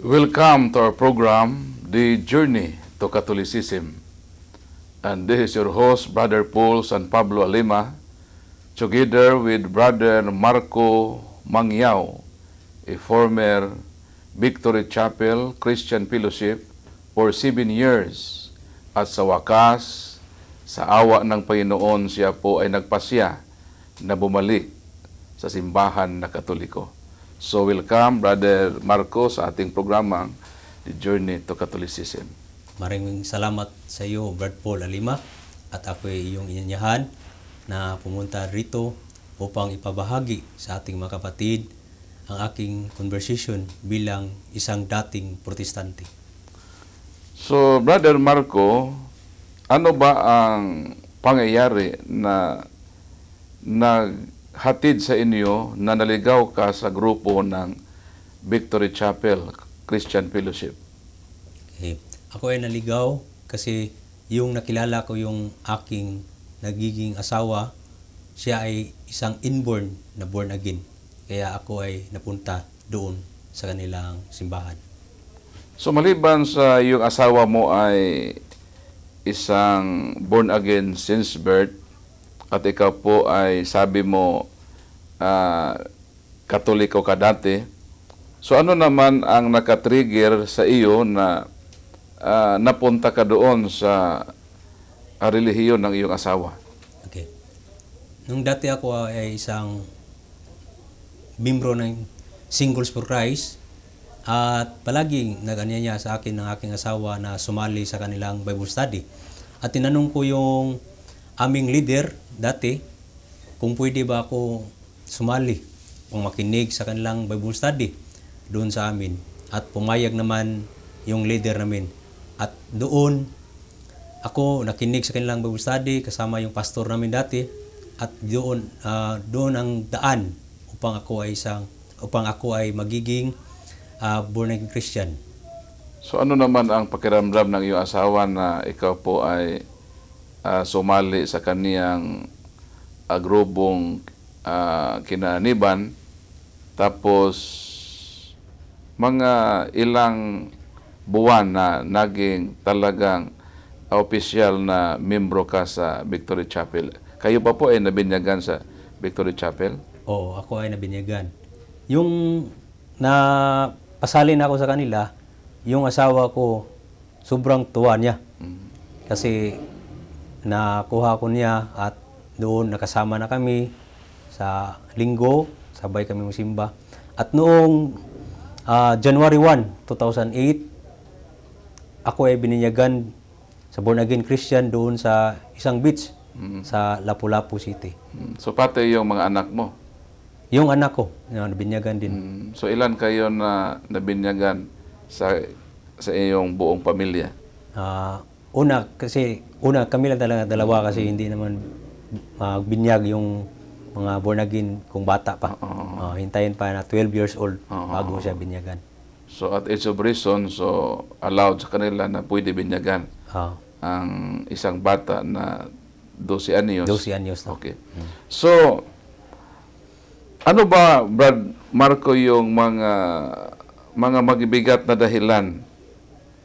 Welcome to our program, The Journey to Catholicism. And this is your host, Brother Paul San Pablo Alima, together with Brother Marco Mangyao, a former Victory Chapel Christian Fellowship for 7 years. At sa wakas, sa awa ng Panginoon, siya po ay nagpasya na bumalik sa simbahan na Katoliko. So welcome, Brother Marco, sa ating programang The Journey to Catholicism. Maraming salamat sa iyo, Brother Paul Alima, at ako ay iyong inanyahan na pumunta rito upang ipabahagi sa ating mga kapatid ang aking conversation bilang isang dating protestante. So, Brother Marco, ano ba ang pangyayari na hatid sa inyo na naligaw ka sa grupo ng Victory Chapel Christian Fellowship? Okay. Ako ay naligaw kasi yung nakilala ko yung aking nagiging asawa, siya ay isang inborn na born again. Kaya ako ay napunta doon sa kanilang simbahan. So, maliban sa yung asawa mo ay isang born again since birth, at ikaw po ay sabi mo Katoliko ka dati. So ano naman ang nakatrigger sa iyo na napunta ka doon sa relihiyon ng iyong asawa? Okay. Nung dati ako ay isang membro ng Singles for Christ at palaging nag-anyaya sa akin ng aking asawa na sumali sa kanilang Bible study. At tinanong ko yung aming leader dati kung pwede ba ako sumali kung makinig sa kanilang Bible study doon sa amin. At pumayag naman yung leader namin. At doon ako nakinig sa kanilang Bible study kasama yung pastor namin dati. At doon ang daan upang ako ay magiging born again Christian. So ano naman ang pakiramdam ng iyong asawa na ikaw po ay sumali sa kaniyang grupong kinaniban, tapos mga ilang buwan na naging talagang opisyal na membro ka sa Victory Chapel? Kayo pa po ay nabinyagan sa Victory Chapel? Oo, ako ay nabinyagan. Yung napasalin ako sa kanila, yung asawa ko, sobrang tuwa niya. Kasi nakuha ko niya at doon nakasama na kami sa linggo, sabay kami musimba. At noong January 1, 2008, ako ay bininyagan sa Born Again Christian doon sa isang beach sa Lapu-Lapu City. So pati yung mga anak mo? Yung anak ko, nabinyagan din. So ilan kayo na nabinyagan sa iyong buong pamilya? Una kami lang talaga dalawa kasi hindi naman binyag yung mga born again kung bata pa. Hintayin pa na 12 years old bago siya binyagan. So at age of reason, so allowed sa kanila na pwede binyagan ang isang bata na 12 anyos. 12 anyos na. Okay. So, ano ba, Brad Marco, yung mga magibigat na dahilan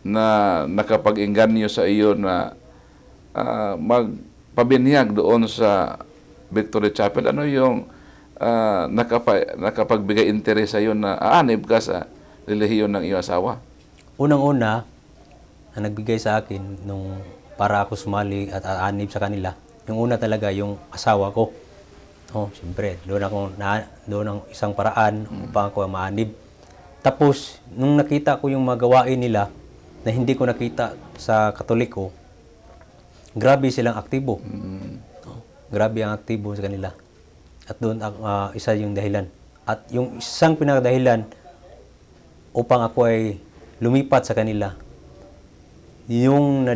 na nakapag-inganyo sa iyo na magpabinyag doon sa Victory Chapel? Ano yung nakapagbigay interes sa iyo na aanib ka sa relihiyon ng iyong asawa? Unang-una, ang nagbigay sa akin nung para ako sumali at aanib sa kanila, yung una talaga yung asawa ko. Siyempre, doon ang isang paraan upang ako maanib. Tapos, nung nakita ko yung magawain nila na hindi ko nakita sa Katoliko, grabe silang aktibo. Grabe ang aktibo sa kanila. At doon, isa yung dahilan. At yung isang pinakadahilan upang ako ay lumipat sa kanila, yung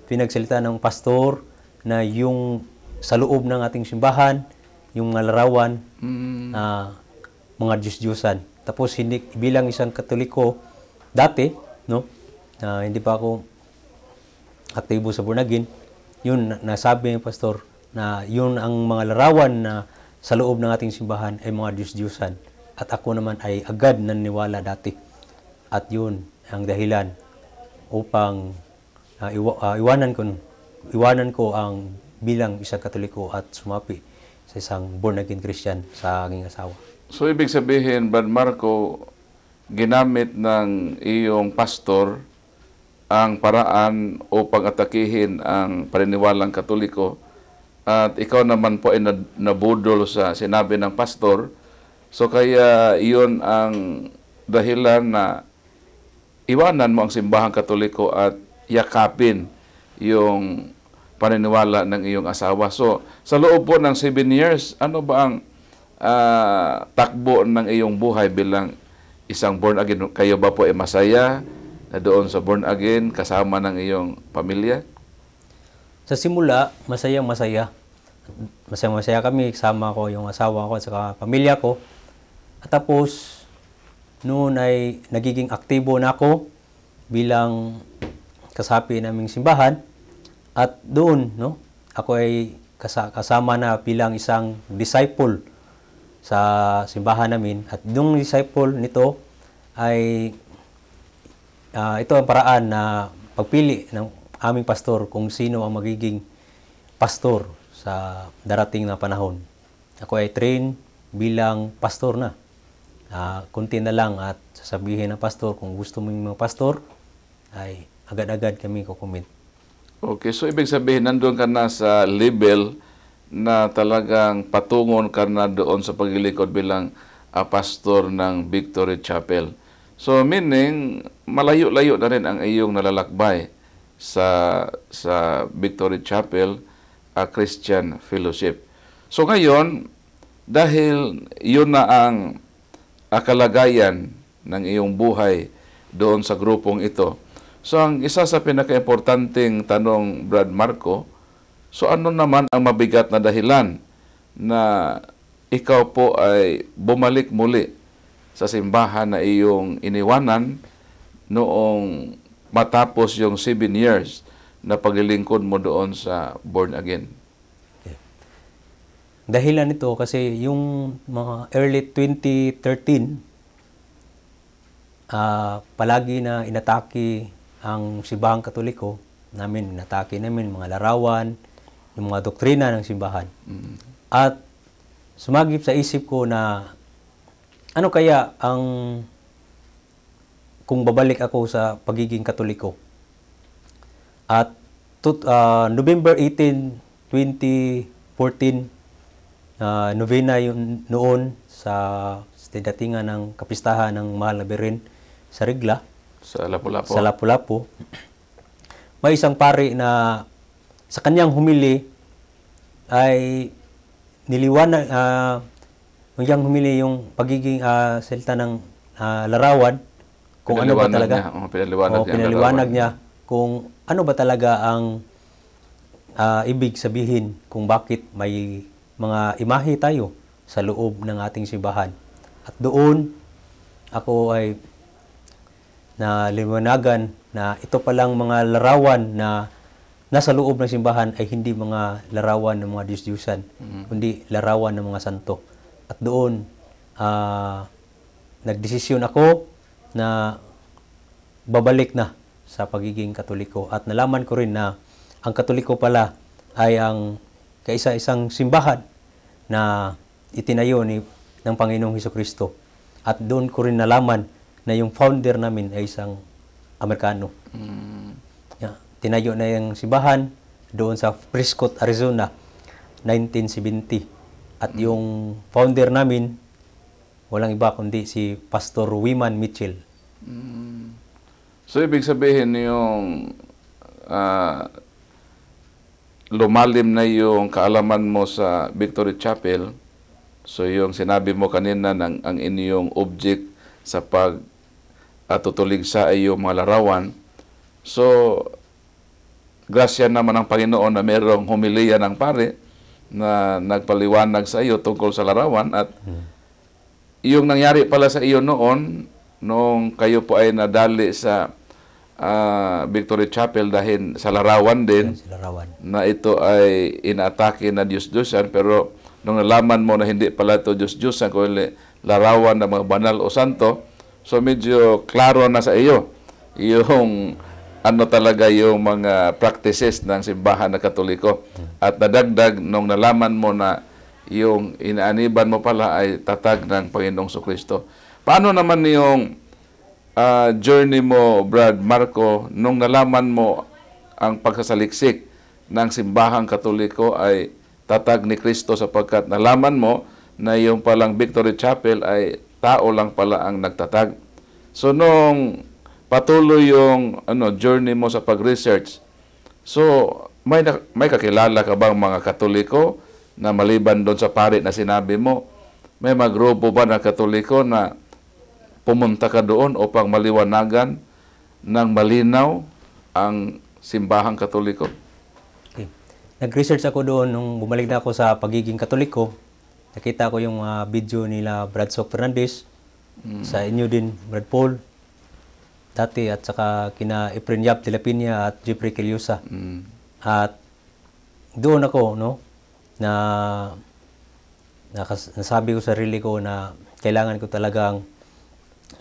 pinagsalita ng pastor na yung sa loob ng ating simbahan, yung mga larawan, mga Diyos-Diyosan. Tapos bilang isang Katoliko dati, hindi pa ako aktibo sa born again, yun nasabi ng pastor na yun ang mga larawan na sa loob ng ating simbahan ay mga Diyos-Diyosan. at ako naman ay agad naniwala dati. At yun ang dahilan upang iwanan ko ang bilang isang Katoliko at sumapi sa isang born again Christian sa aking asawa. So, ibig sabihin, Brad Marco, ginamit ng iyong pastor ang paraan upang atakihin ang paniniwalang Katoliko at ikaw naman po ay nabudol sa sinabi ng pastor. So, kaya iyon ang dahilan na iwanan mo ang simbahang Katoliko at yakapin yung paniniwala ng iyong asawa. So, sa loob po ng 7 years, ano ba ang takbo ng iyong buhay bilang isang born again? Kayo ba po ay masaya na doon sa born again kasama ng iyong pamilya? Sa simula, masayang-masaya. Masayang-masaya kami, kasama ko yung asawa ko at saka pamilya ko. At tapos, noon ay nagiging aktibo na ako bilang kasapi naming simbahan. At doon, ako ay kasama na bilang isang disciple sa simbahan namin. At yung disciple nito ay ito ang paraan na pagpili ng aming pastor kung sino ang magiging pastor sa darating na panahon. Ako ay train bilang pastor na. Kunti na lang at sasabihin ng pastor kung gusto mo yung mga pastor, ay agad-agad kami kukumit. Okay, so ibig sabihin, nandun ka na sa level na talagang patungon ka na doon sa paglilingkod bilang pastor ng Victory Chapel. So meaning, malayo-layo na rin ang iyong nalalakbay sa Victory Chapel Christian Fellowship. So ngayon, dahil yun na ang kalagayan ng iyong buhay doon sa grupong ito. So, ang isa sa pinaka-importanting tanong, Brad Marco, so ano naman ang mabigat na dahilan na ikaw po ay bumalik muli sa simbahan na iyong iniwanan noong matapos yung 7 years na paglilingkod mo doon sa born again? Dahilan nito kasi yung mga early 2013, palagi na inatake ang simbahang Katoliko namin, inatake namin mga larawan, yung mga doktrina ng simbahan. At sumagip sa isip ko na ano kaya ang kung babalik ako sa pagiging Katoliko. At November 18, 2014, novena yun noon sa datingan ng kapistahan ng Mahal na Birhen sa Regla. Sa Lapu-Lapu. Sa Lapu-Lapu. May isang pari na sa kanyang humili ay niliwanag, yung humili yung pagiging salita ng larawan, kung ano ba talaga. Pinaliwanag niya kung ano ba talaga ang ibig sabihin kung bakit may mga imahe tayo sa loob ng ating simbahan. At doon, ako ay naliwanagan na ito palang mga larawan na nasa loob ng simbahan ay hindi mga larawan ng mga Diyos-Diyusan, kundi larawan ng mga santo. At doon, nagdesisyon ako na babalik na sa pagiging Katoliko. At nalaman ko rin na ang Katoliko pala ay ang kaisa-isang simbahan na itinayo ng Panginoong Hesukristo. At doon ko rin nalaman na yung founder namin ay isang Amerikano. Tinayo na yung simbahan doon sa Prescott, Arizona, 1970. At yung founder namin, walang iba kundi si Pastor Wiman Mitchell. So, ibig sabihin yung lumalim na yung kaalaman mo sa Victory Chapel. So, yung sinabi mo kanina ng ang inyong object sa pagtutulig sa iyong mga larawan. So, grasya naman ng Panginoon na mayroong homilya ng pare na nagpaliwanag sa iyo tungkol sa larawan. At yung nangyari pala sa iyo noon, nung kayo po ay nadali sa Victory Chapel dahil sa larawan din, na ito ay inaatake na Diyos-Diyosan, pero nung nalaman mo na hindi pala ito Diyos-Diyos, kundi larawan ng mga banal o santo, so medyo klaro na sa iyo yung ano talaga yung mga practices ng simbahan na Katoliko. At nadagdag nung nalaman mo na yung inaaniban mo pala ay tatag ng Panginoong Kristo. Paano naman yung journey mo, Brad Marco, nung nalaman mo ang pagsasaliksik ng simbahang Katoliko ay tatag ni Kristo, sapagkat nalaman mo na yung palang Victory Chapel ay tao lang pala ang nagtatag. So nung patuloy yung journey mo sa pag-research, so may kakilala ka bang mga Katoliko na maliban doon sa pari na sinabi mo, may mga grupo ba na Katoliko na pumunta ka doon upang maliwanagan ng malinaw ang simbahang Katoliko? Okay. Nag-research ako doon nung bumalik na ako sa pagiging Katoliko. Nakita ko yung video nila Brad Sok Fernandez, sa inyo din, Brad Paul, dati, at saka kina Efren Yap de la Piña at Jeffrey Kelyosa. At doon ako, nasabi ko sa sarili ko na kailangan ko talagang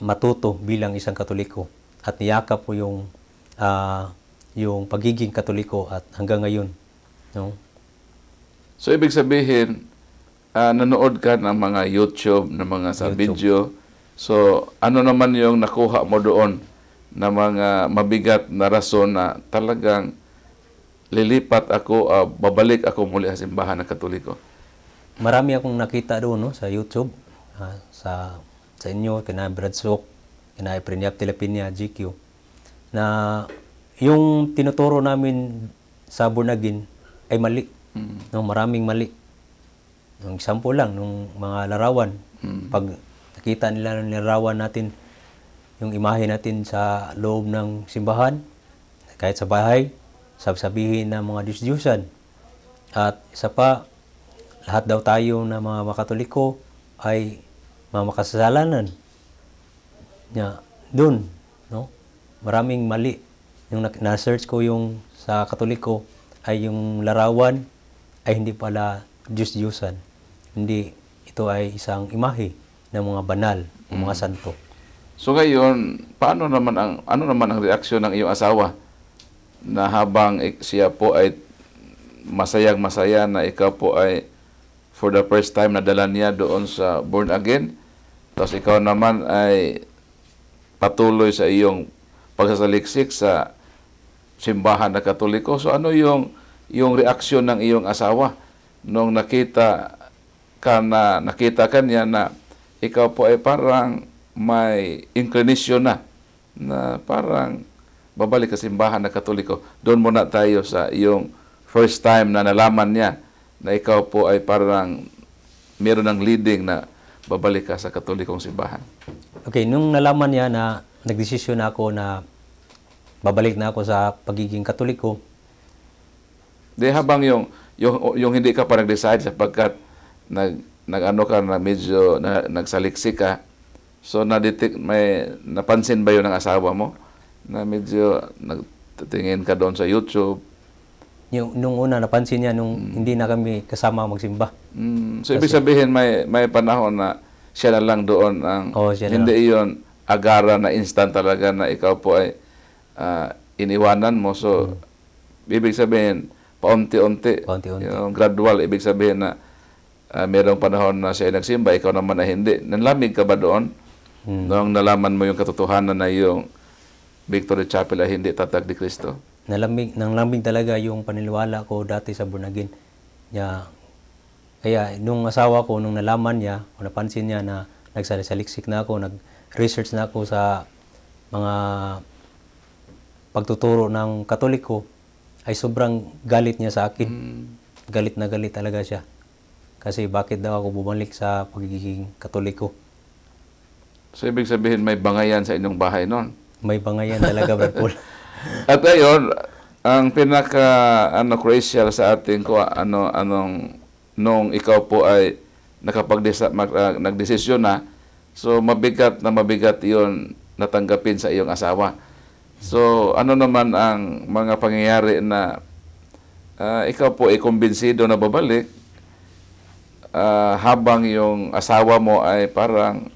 matuto bilang isang Katoliko. At niyakap ko yung pagiging Katoliko at hanggang ngayon. No? So, ibig sabihin, nanood ka ng mga YouTube, ng mga sa video. So, ano naman yung nakuha mo doon na mga mabigat na rason na talagang lilipat ako, babalik ako muli sa simbahan ng Katoliko? Marami akong nakita doon sa YouTube, sa inyo, kina Brad Sok, kina Efren Yap de la Piña, GQ, na yung tinuturo namin sa born again ay mali. No, maraming mali. Yung example lang, nung mga larawan, pag nakita nila ng larawan natin, yung imahe natin sa loob ng simbahan, kahit sa bahay, sabihin ng mga Diyos-Diyosan. At isa pa, lahat daw tayo na mga Katoliko ay mga makasalanan. Doon, no? Maraming mali. Yung na-search ko yung sa Katoliko ay yung larawan ay hindi pala Diyos-Diyosan. Hindi, ito ay isang imahe ng mga banal, ng mga santo. So ngayon, ano naman ang reaksyon ng iyong asawa na habang siya po ay masayang-masaya na ikaw po ay for the first time nadala niya doon sa born again, tapos ikaw naman ay patuloy sa iyong pagsasaliksik sa simbahan na Katoliko. So ano yung reaksyon ng iyong asawa nung nakita ka niya na ikaw po ay parang may inclination na parang babalik sa simbahan na Katoliko? Doon muna tayo sa iyong first time na nalaman niya na ikaw po ay parang meron ng leading na babalik ka sa Katolikong simbahan. Okay, nung nalaman niya na nagdesisyon ako na babalik na ako sa pagiging Katoliko. Habang yung hindi ka pa nag-decide sapagkat nag-ano ka na medyo nagsaliksik ka, so napansin ba yun ng asawa mo na medyo nagtingin ka doon sa YouTube? Nung una napansin niya nung hindi na kami kasama magsimba. So ibig sabihin may panahon na siya na lang doon ang hindi iyon agara na instant talaga na ikaw po ay iniwanan mo. So ibig sabihin paunti-unti, yung gradual, ibig sabihin na mayroong panahon na siya nagsimba, ikaw naman na hindi. Nanlamig ka ba doon nung nalaman mo yung katotohanan na yung Victory Chapel ay hindi tatag ni Kristo? Nanlamig talaga yung paniniwala ko dati sa born again. Kaya nung asawa ko, nung nalaman niya, o napansin niya na nagsaliksik na ako, nag-research na ako sa mga pagtuturo ng Katoliko, ay sobrang galit niya sa akin. Galit na galit talaga siya. Kasi bakit daw ako bumalik sa pagiging Katoliko? So ibig sabihin may bangayan sa inyong bahay noon? May bangayan talaga, Brad Paul. At ayun, ang pinaka crucial sa ating nung ikaw po ay nagdesisyon na, so mabigat yon natanggapin sa iyong asawa. So ano naman ang mga pangyayari na ikaw po ay kumbinsido na babalik? habang yung asawa mo ay parang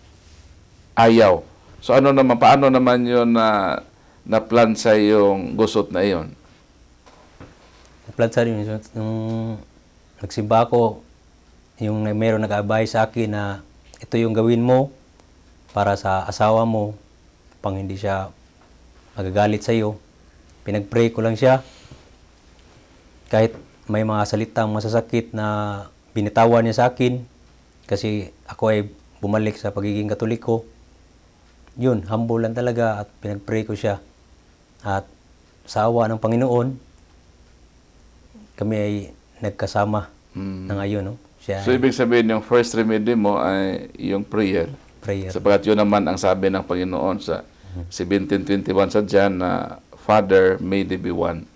ayaw. So paano naman yun na plan sa yung gusot na iyon? Naplan sa rin, nung nagsimba ako, yung meron nag-aabay sa akin na ito yung gawin mo para sa asawa mo, pang hindi siya magagalit sa iyo. Pinag-pray ko lang siya. Kahit may mga salitang masasakit na binitawan niya sa akin, kasi ako ay bumalik sa pagiging Katoliko. Yun, humble lang talaga at pinag-pray ko siya. At sa awa ng Panginoon, kami ay nagkasama na ngayon. No? Siya So, ibig sabihin, yung first remedy mo ay yung prayer. prayer. Sapagat yun naman ang sabi ng Panginoon sa 17:21 sa John na Father, may they be one.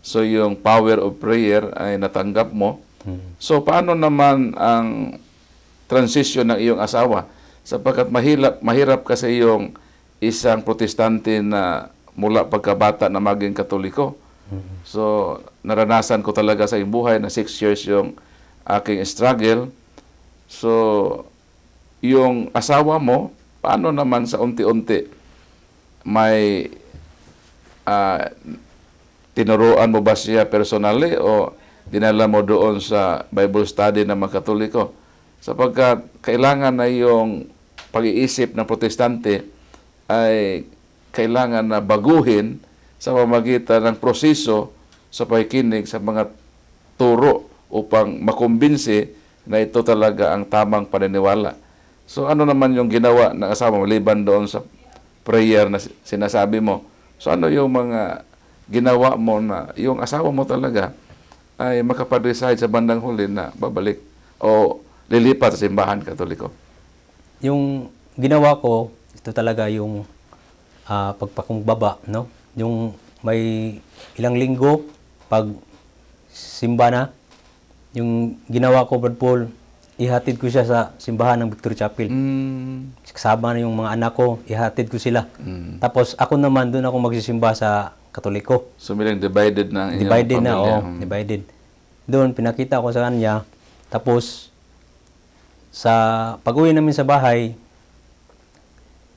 So, yung power of prayer ay natanggap mo. So, paano naman ang transition ng iyong asawa? Sapagkat mahirap kasi yung isang protestante na mula pagkabata na maging Katoliko. So, naranasan ko talaga sa iyong buhay na 6 years yung aking struggle. So, yung asawa mo, paano naman sa unti-unti may tinuruan mo ba siya personally o dinala mo doon sa Bible study ng mga Katoliko? Sapagkat kailangan na yung pag-iisip ng protestante ay kailangan na baguhin sa pamamagitan ng proseso sa pakikinig sa mga turo upang makumbinsi na ito talaga ang tamang paniniwala. So ano naman yung ginawa ng asawa maliban doon sa prayer na sinasabi mo? So ano yung mga ginawa mo na yung asawa mo talaga ay makapag-decide sa bandang huli na babalik o lilipat sa simbahan Katoliko? Yung ginawa ko, ito talaga yung pagpakumbaba, no? Yung may ilang linggo, pag simba na, yung ginawa ko, Brad Paul, ihatid ko siya sa simbahan ng Victory Chapel. Kasama na yung mga anak ko, ihatid ko sila. Tapos ako naman, doon ako magsisimba sa Katoliko. So, milang divided na iyong Divided na, pamilya. divided. Doon, pinakita ko sa kanya. Tapos, sa pag-uwi namin sa bahay,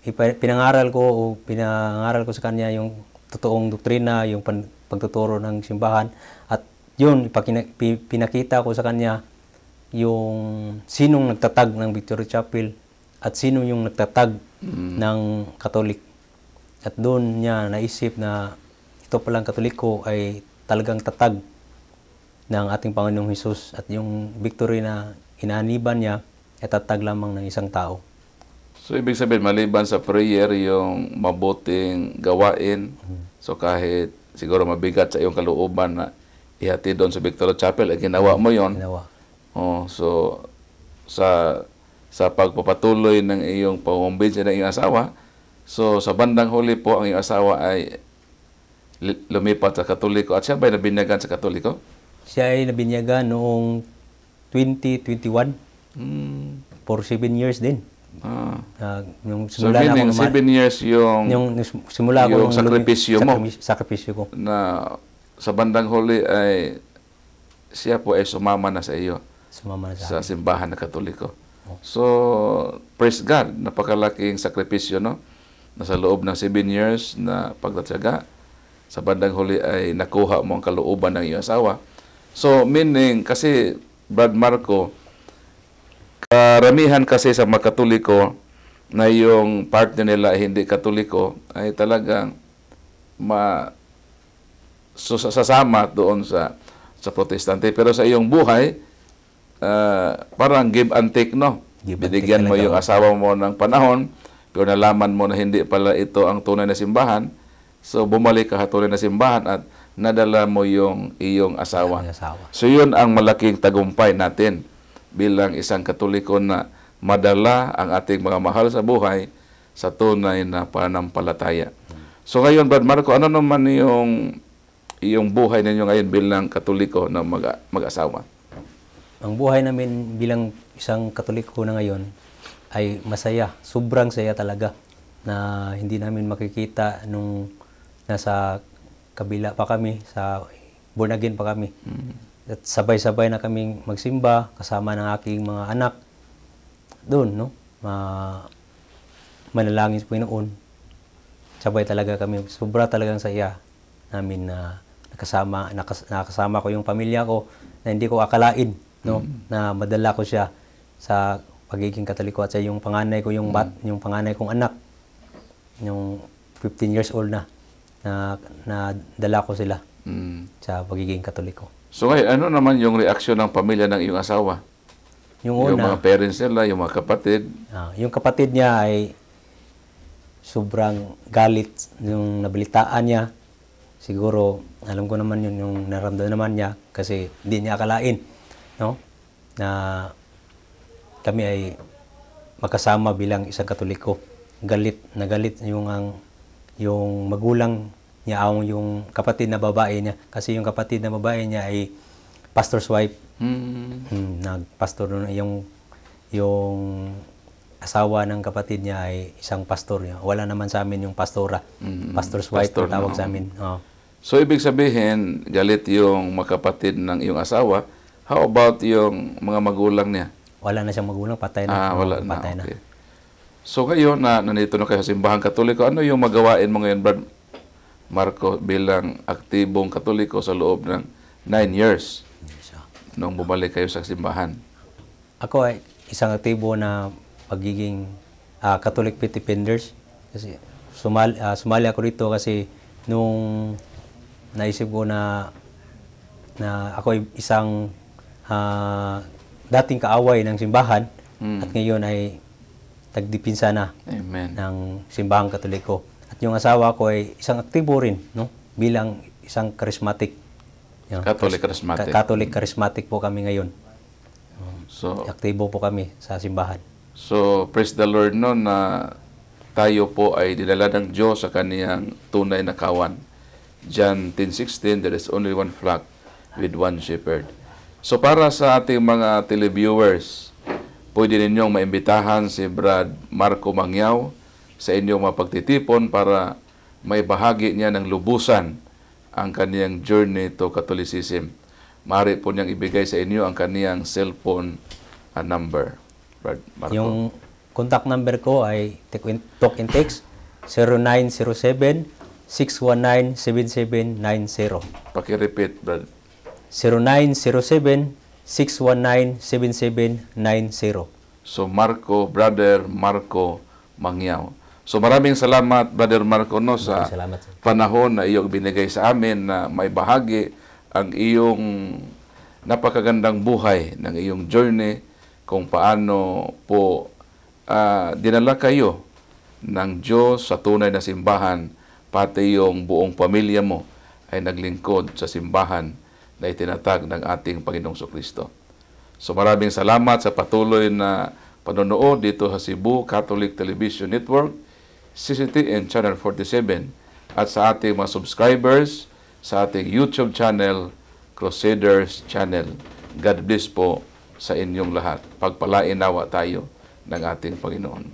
pinangaral ko sa kanya yung totoong doktrina, yung pagtuturo ng simbahan. At yun, pinakita ko sa kanya yung sinong nagtatag ng Victory Chapel at sino yung nagtatag ng Katolik. At doon niya naisip na ito palang Katoliko ay talagang tatag ng ating Panginoong Hesus at yung victory na inaaniban niya ay tatag lamang ng isang tao. So, ibig sabihin, maliban sa prayer, yung mabuting gawain, so kahit siguro mabigat sa iyong kalooban na ihatid doon sa Victory Chapel, ay ginawa mo yon. Ginawa. So, sa pagpapatuloy ng iyong pag-umbinsi ng iyong asawa, so sa bandang huli po, ang iyong asawa ay lumipat sa Katoliko. At siya ba'y nabinyagan sa Katoliko? Siya ay nabinyagan noong 2021 for 7 years din. Yung So, simula na meaning, 7 years yung simula yung ako sakripisyo mo. sakripisyo ko. Na sa bandang huli ay siya po ay sumama na sa iyo Sumama na sa simbahan na Katoliko. So, praise God, napakalaking sakripisyo, no? Nasa loob ng 7 years na pagtatyaga, sa bandang huli ay nakuha mo ang kalooban ng iyong asawa. So, meaning, kasi, Brad Marco, karamihan kasi sa mga Katoliko na yung partner nila ay hindi Katoliko, ay talagang sasama doon sa protestante. Pero sa iyong buhay, parang give and take, no? Binigyan mo yung asawa mo ng panahon, pero nalaman mo na hindi pala ito ang tunay na simbahan. So, bumalik ka sa tunay na simbahan at nadala mo yung iyong asawa. So, yun ang malaking tagumpay natin bilang isang Katoliko na madala ang ating mga mahal sa buhay sa tunay na pananampalataya. So, ngayon, Brad Marco, ano naman yung buhay ninyo ngayon bilang Katoliko na mag-asawa? Ang buhay namin bilang isang Katoliko na ngayon ay masaya. Sobrang saya talaga na hindi namin makikita nung nasa kabila pa kami, sa born again pa kami. At sabay-sabay na kaming magsimba kasama ng aking mga anak doon, no? Manalangin sa Panginoon. Sabay talaga kami, sobra talagang saya namin na nakasama ko yung pamilya ko na hindi ko akalain, no? Na madala ko siya sa pagiging Katoliko at sa yung panganay ko yung panganay kong anak yung 15 years old na dala ko sila sa pagiging Katoliko. So ngayon, ano naman yung reaksyon ng pamilya ng iyong asawa? Yung mga parents nila, yung mga kapatid? Yung kapatid niya ay sobrang galit yung nabalitaan niya. Siguro, alam ko naman yun, yung naramdaman naman niya kasi hindi niya akalain, no? Na kami ay magkasama bilang isang Katoliko. Galit yung magulang niya, yung kapatid na babae niya. Kasi yung kapatid na babae niya ay pastor's wife. Nagpastor doon. Yung asawa ng kapatid niya ay isang pastor. Wala naman sa amin yung pastora. Pastor's wife ang tawag sa amin. So, ibig sabihin, galit yung mga kapatid ng iyong asawa. How about yung mga magulang niya? Wala na siyang magulang, patay na. Wala na, patay okay. So, ngayon na nandito na kayo sa Simbahang Katoliko, ano yung magawain mo ngayon, Brad Marco, bilang aktibong Katoliko sa loob ng 9 years nung bumalik kayo sa simbahan? Ako ay isang aktibo na pagiging Catholic Faith Defenders. Kasi sumali ako dito kasi nung naisip ko na ako ay isang dating kaaway ng simbahan at ngayon ay tagdipinsa na ng simbahang Katoliko. At yung asawa ko ay isang aktibo rin, no? Bilang isang charismatic. Catholic charismatic. Catholic charismatic po kami ngayon. So, aktibo po kami sa simbahan. So, praise the Lord, no, na tayo po ay dinala ng Diyos sa kaniyang tunay na kawan. John 10:16, there is only one flock with one shepherd. So, para sa ating mga televiewers, pwede ninyong maimbitahan si Brad Marco Mangyao sa inyong mga pagtitipon para may bahagi niya ng lubusan ang kaniyang journey to Catholicism. Maaari po niyang ibigay sa inyo ang kaniyang cellphone number. Brad Marco. Yung contact number ko ay talk and text 0907-619-7790. Paki-repeat, Brad. 0907-619-7790. So, Brother Marco Mangyao. So, maraming salamat, Brother Marco, no, sa panahon na iyong binigay sa amin na may bahagi ang iyong napakagandang buhay ng iyong journey, kung paano po dinala kayo ng Diyos sa tunay na simbahan, pati yung buong pamilya mo ay naglingkod sa simbahan na itinatag ng ating Panginoong Jesucristo. So maraming salamat sa patuloy na panonood dito sa Cebu Catholic Television Network, CCTN Channel 47, at sa ating mga subscribers sa ating YouTube channel, Crusaders Channel. God bless po sa inyong lahat. Pagpalain nawa tayo ng ating Panginoon.